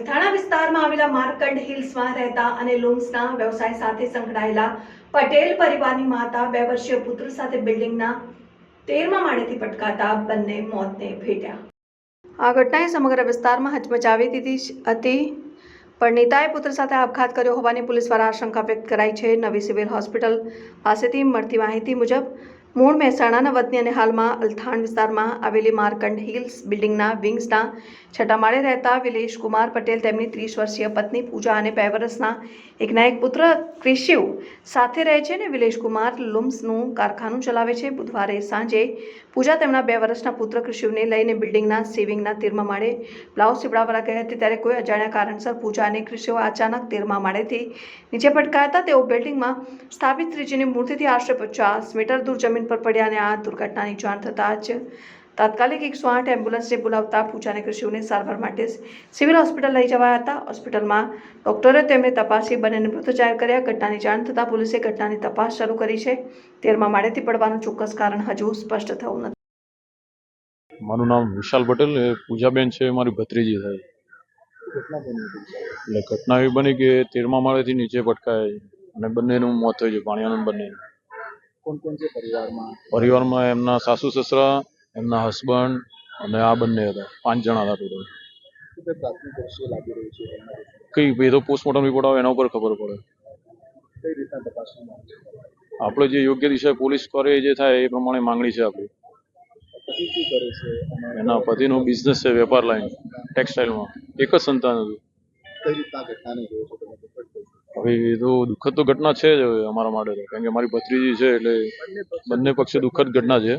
અલથાણા વિસ્તારમાં આવેલા માર્કંડ હિલ્સમાં રહેતા અને લૂમ્સના વ્યવસાય સાથે સંકળાયેલા પટેલ પરિવારની માતા 2 વર્ષીય પુત્ર સાથે બિલ્ડિંગના 13મા માળેથી પટકાતા બંને મોતને ભેટ્યા। આ ઘટનાએ સમગ્ર વિસ્તારમાં હચમચાવી દીધી હતી। પરિણીતાએ પુત્ર સાથે આપઘાત કર્યો હોવાની પોલીસ દ્વારા આશંકા વ્યક્ત કરાઈ છે। નવી સિવિલ હોસ્પિટલ પાસેથી મળતી માહિતી મુજબ મૂળ મહેસાણાના વતની અને હાલમાં અલથાણ વિસ્તારમાં આવેલી માર્કંડ હિલ્સ બિલ્ડિંગના વિંગ્સના 6ઠા માળે રહેતા વિલેશ કુમાર પટેલ તેમની 30 વર્ષીય પત્ની પૂજા અને 2 વર્ષના એકના એક પુત્ર ક્રિશિવ સાથે રહે છે અને વિલેશ કુમાર લૂમ્સનું કારખાનું ચલાવે છે। બુધવારે સાંજે પૂજા તેમના 2 વર્ષના પુત્ર ક્રિશિવને લઈને બિલ્ડિંગના સેવિંગના 13મા માળે બ્લાઉઝ સીવડાવવા ગઈ હતી, ત્યારે કોઈ અજાણ્યા કારણસર પૂજા અને ક્રિશિવ અચાનક 13મા માળેથી નીચે પટકાયા હતા। તેઓ બિલ્ડિંગમાં સ્થાપિત શ્રીજીની મૂર્તિથી આશરે 50 મીટર દૂર જમીન પર પડ્યા અને આ દુર્ઘટનાની જાણ થતાં જ તાત્કાલિક 108 એમ્બ્યુલન્સને બોલાવતા પૂજા અને ક્રિશિવને સારવાર માટે સિવિલ હોસ્પિટલ લઈ જવાયા હતા। હોસ્પિટલમાં ડોક્ટરે તેમને તપાસી બંનેને મૃત જાહેર કર્યા। ઘટનાની જાણ થતાં પોલીસે ઘટનાની તપાસ શરૂ કરી છે। 13મા માળેથી પડવાનું ચોક્કસ કારણ હજુ સ્પષ્ટ થયું નથી। મારું નામ વિશાલ પટેલ, પૂજાબેન છે, મારી ભત્રીજી થાય। એટલે ઘટના એવી બની કે 13મા માળેથી નીચે પટકાય અને બંનેનું મોત થયું છે, ભાણિયાનું બંને। કોણ કોણ છે પરિવારમાં એમના સાસુ સસરા, એમના હસબન્ડ અને આ બંને હતા, 5 જણા હતા ટોટલ। પ્રાથમિક દ્રશ્ય લાગી રહ્યું છે કઈ એ તો પોસ્ટમોર્ટમ રિપોર્ટ આવે એના ઉપર ખબર પડે। કઈ રીતના તપાસવામાં આવે છે? આપણે જે યોગ્ય દિશા પોલીસ કરે જે થાય એ પ્રમાણે માંગણી છે આપણી। પતિ શું કરે છે? એના પતિનો બિઝનેસ છે, વેપાર લાઈન ટેક્સટાઇલમાં, એક જ સંતાન હતું। કઈ રીતના ઘટનાને જોયો છો તમે? હવે એ તો દુઃખદ તો ઘટના છે જ હવે અમારા માટે તો, કારણ કે મારી ભત્રીજી છે એટલે બંને પક્ષે દુઃખદ ઘટના છે,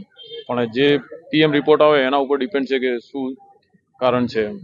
પણ જે પીએમ રિપોર્ટ આવે એના ઉપર ડિપેન્ડ છે કે શું કારણ છે એમ।